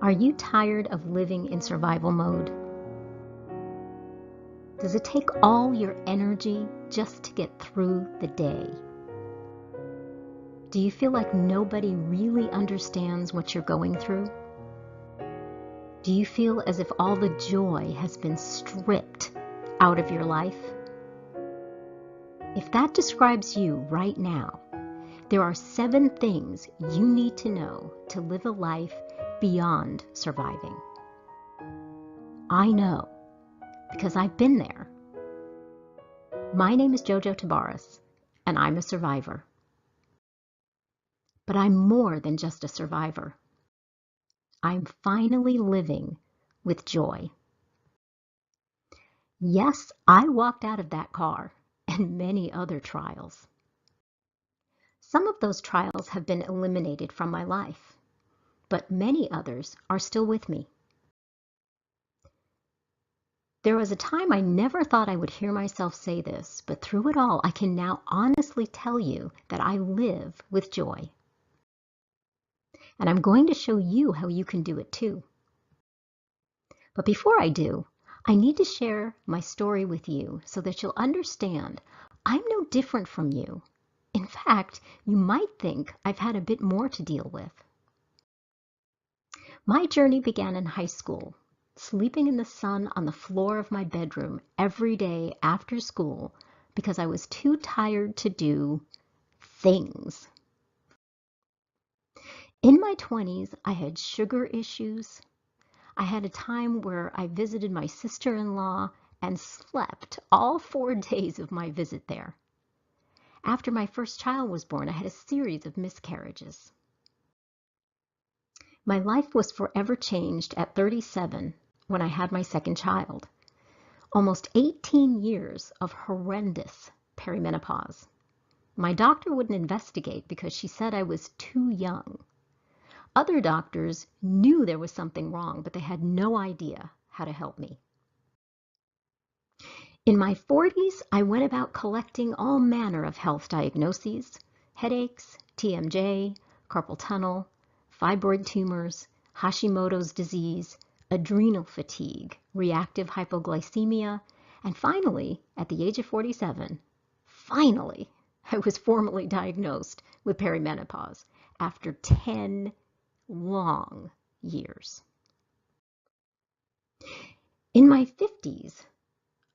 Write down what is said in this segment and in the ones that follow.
Are you tired of living in survival mode? Does it take all your energy just to get through the day? Do you feel like nobody really understands what you're going through? Do you feel as if all the joy has been stripped out of your life? If that describes you right now, there are 7 things you need to know to live a life beyond surviving. I know, because I've been there. My name is Jojo Tabaras, and I'm a survivor. But I'm more than just a survivor. I'm finally living with joy. Yes, I walked out of that car and many other trials. Some of those trials have been eliminated from my life, but many others are still with me. There was a time I never thought I would hear myself say this, but through it all, I can now honestly tell you that I live with joy. And I'm going to show you how you can do it too. But before I do, I need to share my story with you so that you'll understand I'm no different from you. In fact, you might think I've had a bit more to deal with. My journey began in high school, sleeping in the sun on the floor of my bedroom every day after school because I was too tired to do things. In my 20s, I had sugar issues. I had a time where I visited my sister-in-law and slept all 4 days of my visit there. After my first child was born, I had a series of miscarriages. My life was forever changed at 37 when I had my second child. Almost 18 years of horrendous perimenopause. My doctor wouldn't investigate because she said I was too young. Other doctors knew there was something wrong, but they had no idea how to help me. In my 40s, I went about collecting all manner of health diagnoses: headaches, TMJ, carpal tunnel, fibroid tumors, Hashimoto's disease, adrenal fatigue, reactive hypoglycemia, and finally, at the age of 47, I was formally diagnosed with perimenopause after 10 long years. In my 50s,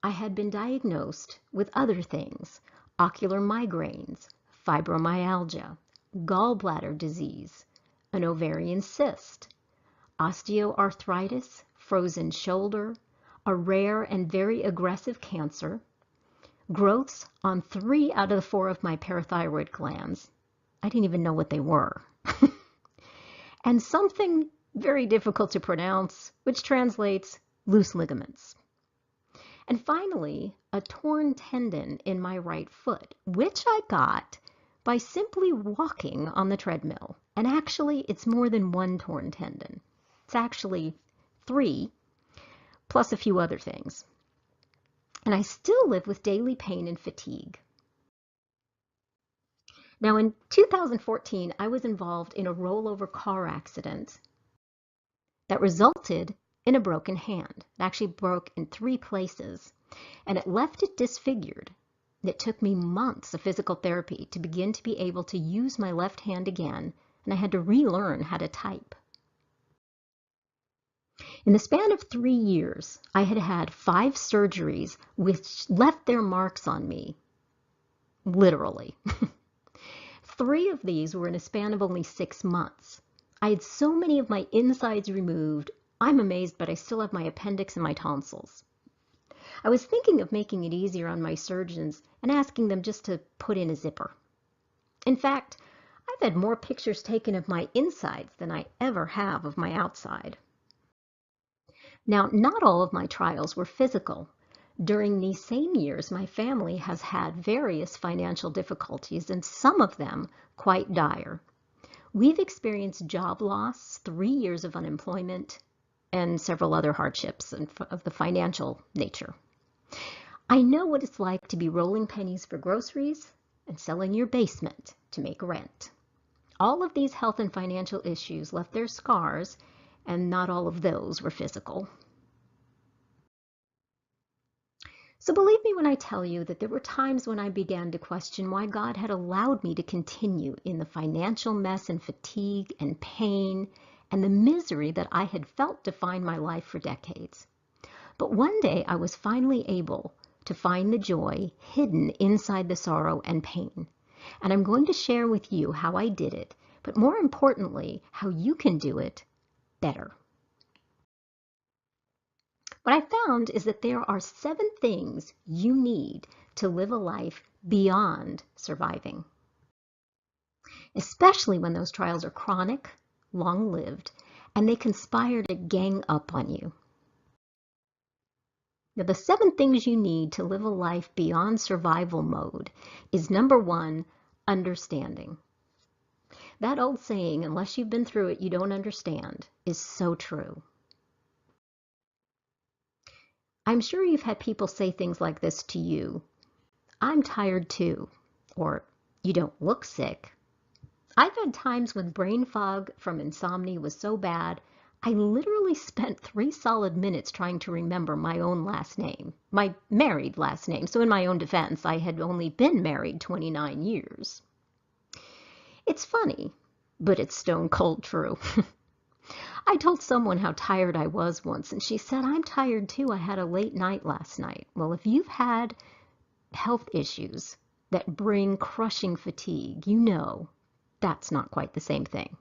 I had been diagnosed with other things: ocular migraines, fibromyalgia, gallbladder disease, an ovarian cyst, osteoarthritis, frozen shoulder, a rare and very aggressive cancer, growths on 3 out of the 4 of my parathyroid glands. I didn't even know what they were. And something very difficult to pronounce, which translates loose ligaments. And finally, a torn tendon in my right foot, which I got by simply walking on the treadmill. And actually, it's more than 1 torn tendon. It's actually 3, plus a few other things. And I still live with daily pain and fatigue. Now, in 2014, I was involved in a rollover car accident that resulted in a broken hand. It actually broke in 3 places, and it left it disfigured. It took me months of physical therapy to begin to be able to use my left hand again, and I had to relearn how to type. In the span of 3 years, I had had 5 surgeries which left their marks on me, literally. 3 of these were in a span of only 6 months. I had so many of my insides removed, I'm amazed, but I still have my appendix and my tonsils. I was thinking of making it easier on my surgeons and asking them just to put in a zipper. In fact, I've had more pictures taken of my insides than I ever have of my outside. Now, not all of my trials were physical. During these same years, my family has had various financial difficulties, and some of them quite dire. We've experienced job loss, 3 years of unemployment, and several other hardships of the financial nature. I know what it's like to be rolling pennies for groceries and selling your basement to make rent. All of these health and financial issues left their scars, and not all of those were physical. So believe me when I tell you that there were times when I began to question why God had allowed me to continue in the financial mess and fatigue and pain and the misery that I had felt define my life for decades. But one day I was finally able to find the joy hidden inside the sorrow and pain. And I'm going to share with you how I did it, but more importantly, how you can do it better. What I found is that there are 7 things you need to live a life beyond surviving, especially when those trials are chronic, long-lived, and they conspire to gang up on you. Now, the 7 things you need to live a life beyond survival mode is number 1, understanding. That old saying, unless you've been through it, you don't understand, is so true. I'm sure you've had people say things like this to you. I'm tired too, or you don't look sick. I've had times when brain fog from insomnia was so bad, I literally spent 3 solid minutes trying to remember my own last name, my married last name. So in my own defense, I had only been married 29 years. It's funny, but it's stone cold true. I told someone how tired I was once, and she said, I'm tired too. I had a late night last night. Well, if you've had health issues that bring crushing fatigue, you know that's not quite the same thing.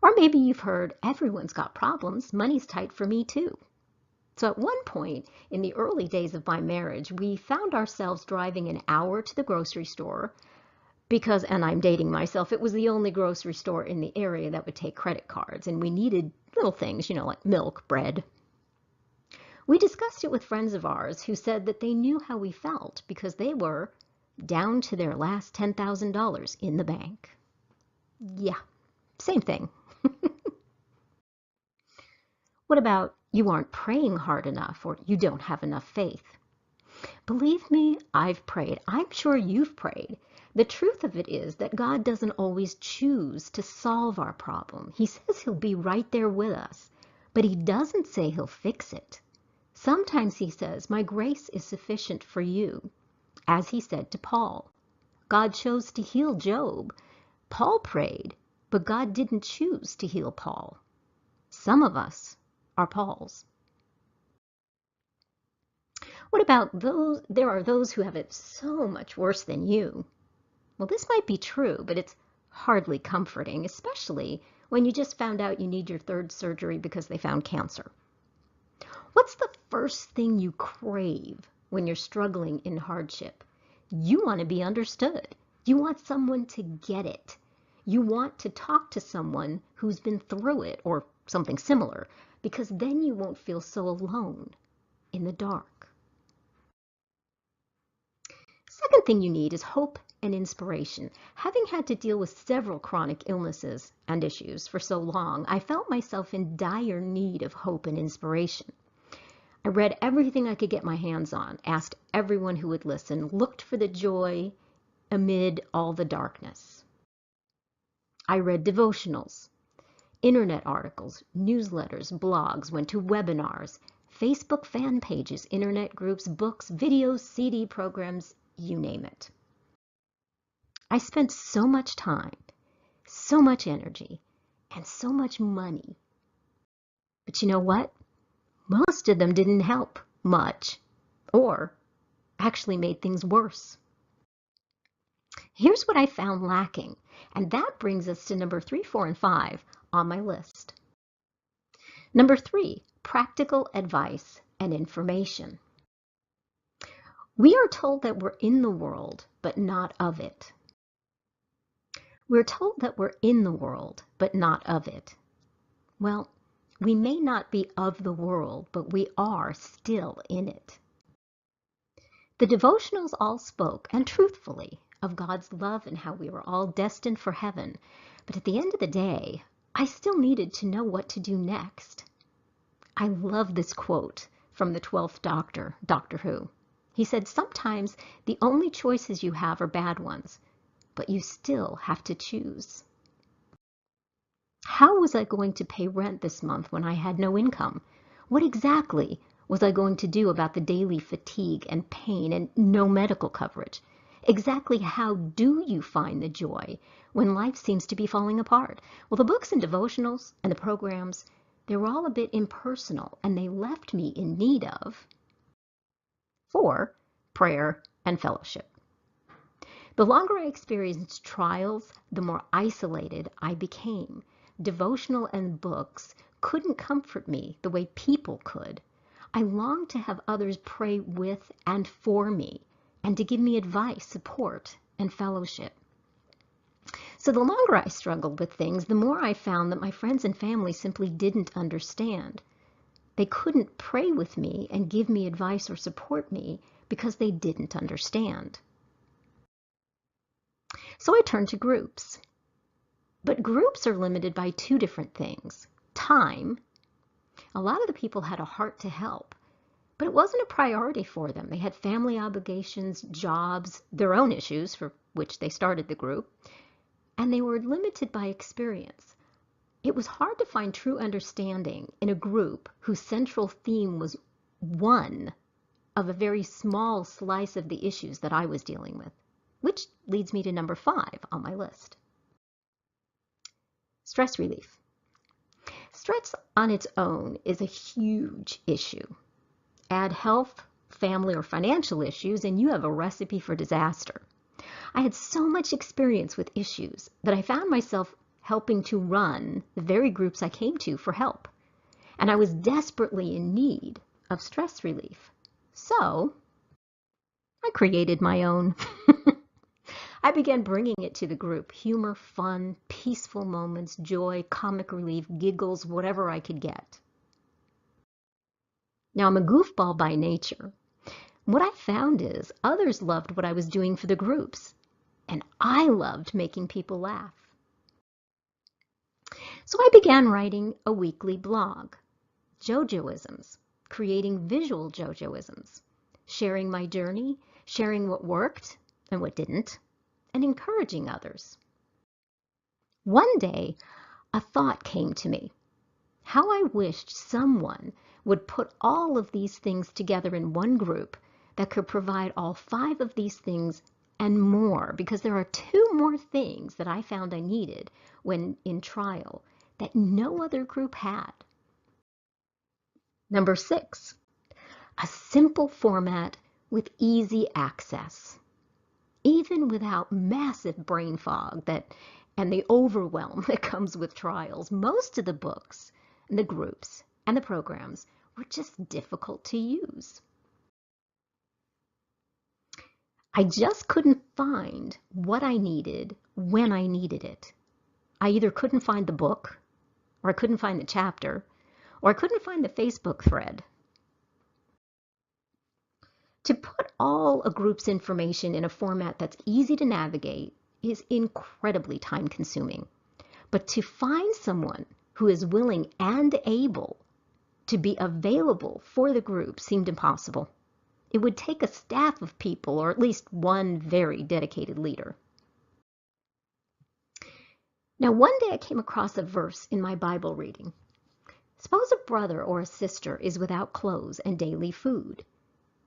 Or maybe you've heard, everyone's got problems. Money's tight for me too. So at one point in the early days of my marriage, we found ourselves driving an hour to the grocery store because, and I'm dating myself, it was the only grocery store in the area that would take credit cards, and we needed little things, like milk, bread. We discussed it with friends of ours who said that they knew how we felt because they were down to their last $10,000 in the bank. Yeah, same thing. What about you aren't praying hard enough or you don't have enough faith? Believe me, I've prayed. I'm sure you've prayed. The truth of it is that God doesn't always choose to solve our problem. He says he'll be right there with us, but he doesn't say he'll fix it. Sometimes he says, my grace is sufficient for you, as he said to Paul. God chose to heal Job. Paul prayed, but God didn't choose to heal Paul. Some of us are Pauls. What about those? There are those who have it so much worse than you. Well, this might be true, but it's hardly comforting, especially when you just found out you need your 3rd surgery because they found cancer. What's the first thing you crave when you're struggling in hardship? You want to be understood. You want someone to get it. You want to talk to someone who's been through it or something similar, because then you won't feel so alone in the dark. Second thing you need is hope and inspiration. Having had to deal with several chronic illnesses and issues for so long, I felt myself in dire need of hope and inspiration. I read everything I could get my hands on, asked everyone who would listen, looked for the joy amid all the darkness. I read devotionals, internet articles, newsletters, blogs, went to webinars, Facebook fan pages, internet groups, books, videos, CD programs, you name it. I spent so much time, so much energy, and so much money. But you know what? Most of them didn't help much, or actually made things worse. Here's what I found lacking, and that brings us to number 3, 4, and 5 on my list. Number 3, practical advice and information. We are told that we're in the world, but not of it. We're told that we're in the world, but not of it. Well, we may not be of the world, but we are still in it. The devotionals all spoke, and truthfully, of God's love and how we were all destined for heaven. But at the end of the day, I still needed to know what to do next. I love this quote from the 12th Doctor, Doctor Who. He said, sometimes the only choices you have are bad ones, but you still have to choose. How was I going to pay rent this month when I had no income? What exactly was I going to do about the daily fatigue and pain and no medical coverage? Exactly how do you find the joy when life seems to be falling apart? Well, the books and devotionals and the programs, they were all a bit impersonal, and they left me in need of 4, prayer and fellowship. The longer I experienced trials, the more isolated I became. Devotional and books couldn't comfort me the way people could. I longed to have others pray with and for me, and to give me advice, support, and fellowship. So the longer I struggled with things, the more I found that my friends and family simply didn't understand. They couldn't pray with me and give me advice or support me because they didn't understand. So I turned to groups. But groups are limited by 2 different things. Time. A lot of the people had a heart to help, but it wasn't a priority for them. They had family obligations, jobs, their own issues for which they started the group, and they were limited by experience. It was hard to find true understanding in a group whose central theme was one of a very small slice of the issues that I was dealing with, which leads me to number 5 on my list. Stress relief. Stress on its own is a huge issue. Add health, family, or financial issues, and you have a recipe for disaster. I had so much experience with issues that I found myself helping to run the very groups I came to for help. And I was desperately in need of stress relief. So I created my own. I began bringing it to the group. Humor, fun, peaceful moments, joy, comic relief, giggles, whatever I could get. Now, I'm a goofball by nature. What I found is others loved what I was doing for the groups, and I loved making people laugh. So I began writing a weekly blog, JoJoisms, creating visual JoJoisms, sharing my journey, sharing what worked and what didn't, and encouraging others. One day, a thought came to me. How I wished someone would put all of these things together in one group that could provide all 5 of these things and more, because there are 2 more things that I found I needed when in trial that no other group had. Number 6, a simple format with easy access. Even without massive brain fog and the overwhelm that comes with trials, most of the books and the groups and the programs were just difficult to use. I just couldn't find what I needed when I needed it. I either couldn't find the book, or I couldn't find the chapter, or I couldn't find the Facebook thread. To put all a group's information in a format that's easy to navigate is incredibly time-consuming. But to find someone who is willing and able to be available for the group seemed impossible. It would take a staff of people, or at least one very dedicated leader. Now, one day I came across a verse in my Bible reading. Suppose a brother or a sister is without clothes and daily food.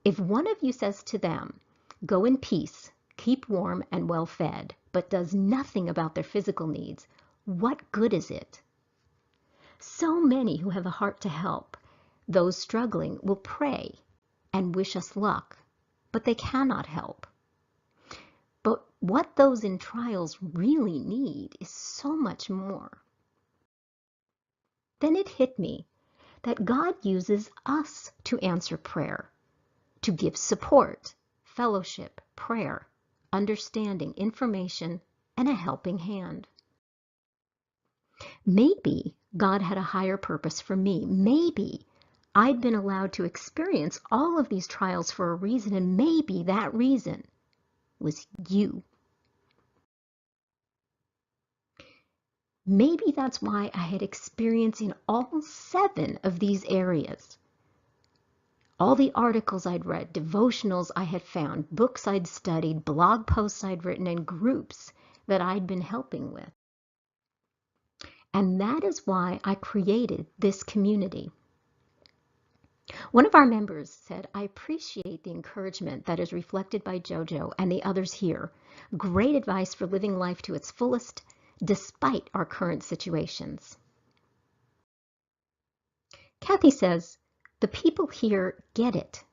If one of you says to them, "Go in peace, keep warm and well fed," but does nothing about their physical needs, what good is it? So many who have a heart to help those struggling will pray and wish us luck, but they cannot help. But what those in trials really need is so much more. Then it hit me that God uses us to answer prayer, to give support, fellowship, prayer, understanding, information, and a helping hand. Maybe God had a higher purpose for me. Maybe I'd been allowed to experience all of these trials for a reason, and maybe that reason was you. Maybe that's why I had experience in all 7 of these areas. All the articles I'd read, devotionals I had found, books I'd studied, blog posts I'd written, and groups that I'd been helping with. And that is why I created this community. One of our members said, I appreciate the encouragement that is reflected by JoJo and the others here. Great advice for living life to its fullest, despite our current situations. Kathy says, the people here get it.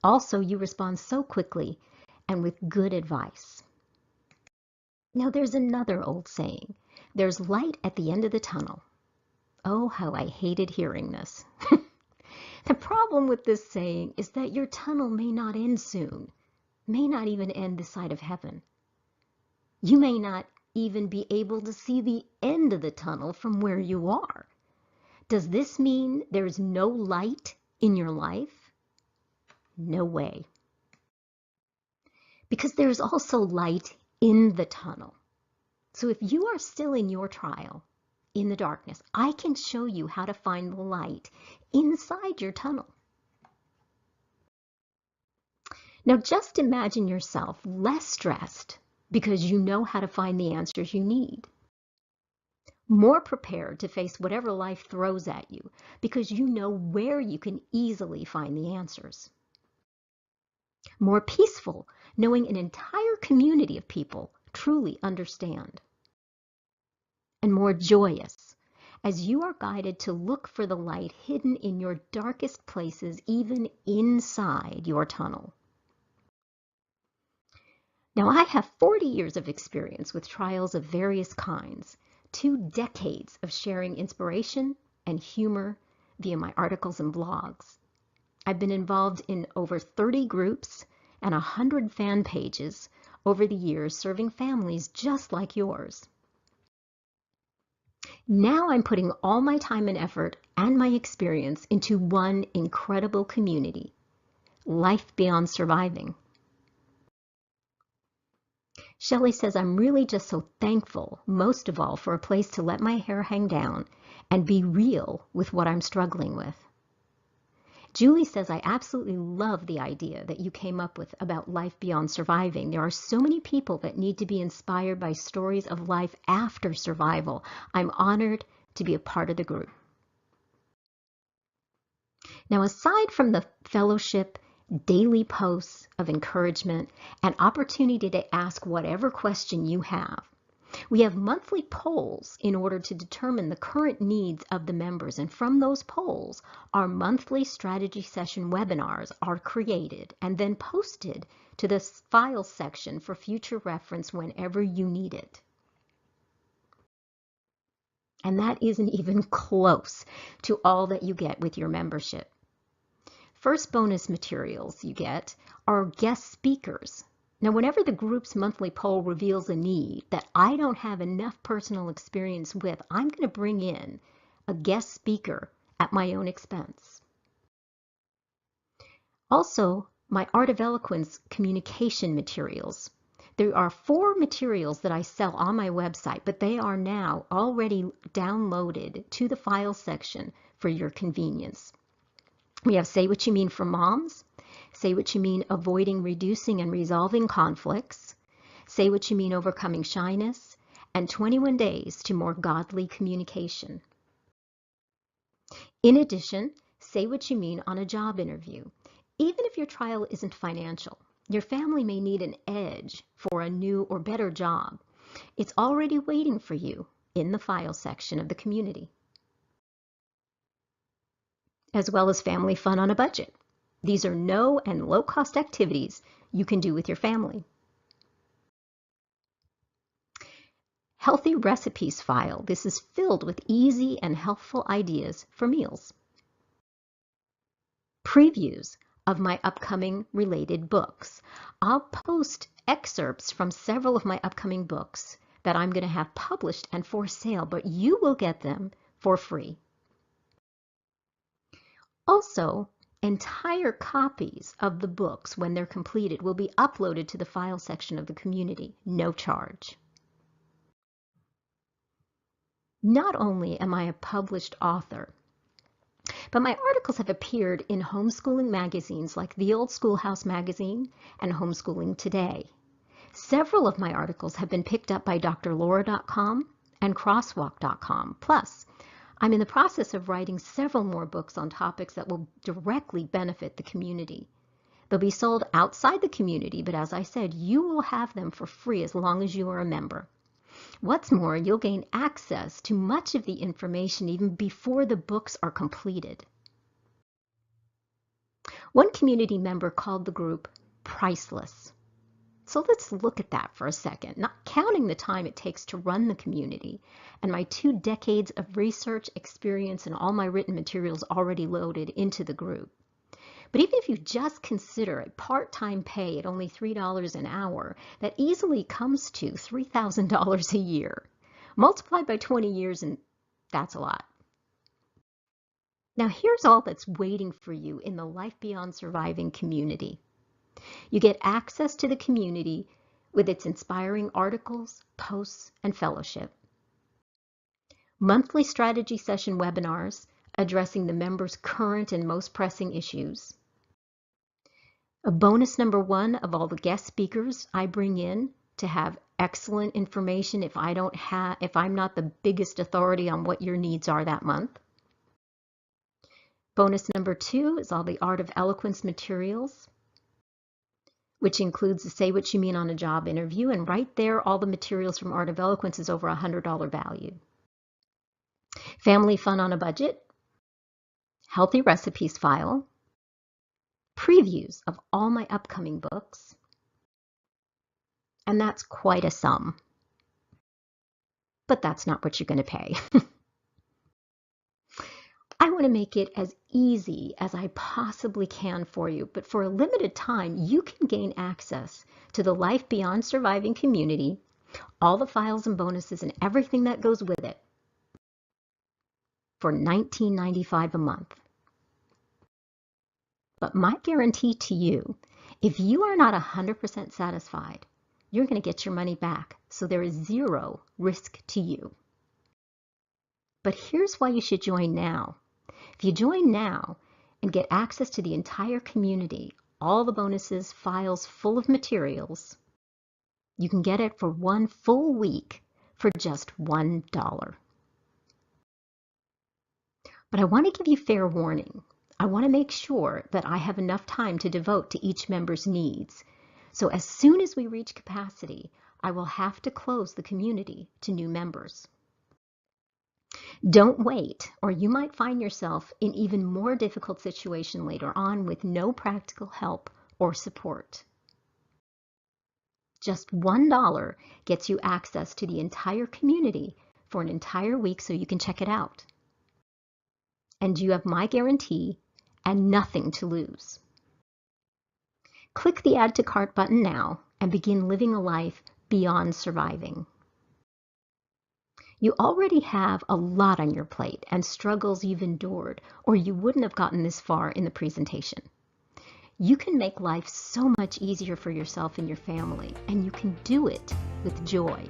Also, you respond so quickly and with good advice. Now, there's another old saying, there's light at the end of the tunnel. Oh, how I hated hearing this. The problem with this saying is that your tunnel may not end soon, may not even end this side of heaven. You may not even be able to see the end of the tunnel from where you are. Does this mean there's no light in your life? No way. Because there's also light in the tunnel. So if you are still in your trial, in the darkness, I can show you how to find the light inside your tunnel. Now just imagine yourself less stressed because you know how to find the answers you need. More prepared to face whatever life throws at you because you know where you can easily find the answers. More peaceful, knowing an entire community of people truly understand. And more joyous, as you are guided to look for the light hidden in your darkest places, even inside your tunnel. Now, I have 40 years of experience with trials of various kinds, 2 decades of sharing inspiration and humor via my articles and blogs. I've been involved in over 30 groups and 100 fan pages over the years, serving families just like yours. Now I'm putting all my time and effort and my experience into one incredible community, Life Beyond Surviving. Shelley says, I'm really just so thankful, most of all, for a place to let my hair hang down and be real with what I'm struggling with. Julie says, I absolutely love the idea that you came up with about life beyond surviving. There are so many people that need to be inspired by stories of life after survival. I'm honored to be a part of the group. Now, aside from the fellowship, daily posts of encouragement, and opportunity to ask whatever question you have, we have monthly polls in order to determine the current needs of the members. And from those polls, our monthly strategy session webinars are created and then posted to the files section for future reference whenever you need it. And that isn't even close to all that you get with your membership. First bonus materials you get are guest speakers. Now, whenever the group's monthly poll reveals a need that I don't have enough personal experience with, I'm going to bring in a guest speaker at my own expense. Also, my Art of Eloquence communication materials. There are 4 materials that I sell on my website, but they are now already downloaded to the file section for your convenience. We have Say What You Mean for Moms, Say What You Mean Avoiding, Reducing, and Resolving Conflicts, Say What You Mean Overcoming Shyness, and 21 Days to More Godly Communication. In addition, Say What You Mean on a Job Interview. Even if your trial isn't financial, your family may need an edge for a new or better job. It's already waiting for you in the file section of the community. As well as family fun on a budget. These are no and low-cost activities you can do with your family. Healthy Recipes file. This is filled with easy and helpful ideas for meals. Previews of my upcoming related books. I'll post excerpts from several of my upcoming books that I'm going to have published and for sale, but you will get them for free. Also, entire copies of the books, when they're completed, will be uploaded to the file section of the community, no charge. Not only am I a published author, but my articles have appeared in homeschooling magazines like The Old Schoolhouse Magazine and Homeschooling Today. Several of my articles have been picked up by drlaura.com and crosswalk.com. Plus, I'm in the process of writing several more books on topics that will directly benefit the community. They'll be sold outside the community, but as I said, you will have them for free as long as you are a member. What's more, you'll gain access to much of the information even before the books are completed. One community member called the group priceless. So let's look at that for a second, not counting the time it takes to run the community and my 2 decades of research experience and all my written materials already loaded into the group. But even if you just consider a part-time pay at only $3 an hour, that easily comes to $3,000 a year. Multiply by 20 years and that's a lot. Now here's all that's waiting for you in the Life Beyond Surviving community. You get access to the community with its inspiring articles, posts, and fellowship. Monthly strategy session webinars addressing the members' current and most pressing issues. A bonus number 1 of all the guest speakers I bring in to have excellent information if I'm not the biggest authority on what your needs are that month. Bonus number 2 is all the Art of Eloquence materials, which includes the Say What You Mean on a Job interview, and right there, all the materials from Art of Eloquence is over $100 value. Family Fun on a Budget, Healthy Recipes file, previews of all my upcoming books, and that's quite a sum. But that's not what you're going to pay. I want to make it as easy as I possibly can for you, but for a limited time, you can gain access to the Life Beyond Surviving community, all the files and bonuses and everything that goes with it, for $19.95 a month. But my guarantee to you, if you are not 100% satisfied, you're going to get your money back, so there is zero risk to you. But here's why you should join now. If you join now and get access to the entire community, all the bonuses, files full of materials, you can get it for 1 full week for just $1. But I want to give you fair warning. I want to make sure that I have enough time to devote to each member's needs. So as soon as we reach capacity, I will have to close the community to new members. Don't wait, or you might find yourself in even more difficult situation later on with no practical help or support. Just $1 gets you access to the entire community for an entire week so you can check it out. And you have my guarantee and nothing to lose. Click the Add to Cart button now and begin living a life beyond surviving. You already have a lot on your plate and struggles you've endured, or you wouldn't have gotten this far in the presentation. You can make life so much easier for yourself and your family, and you can do it with joy.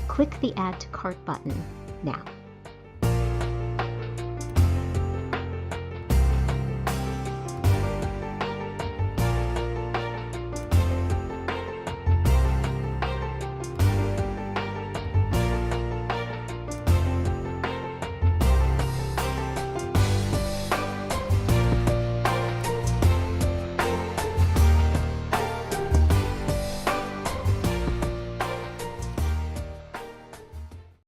Click the Add to Cart button now.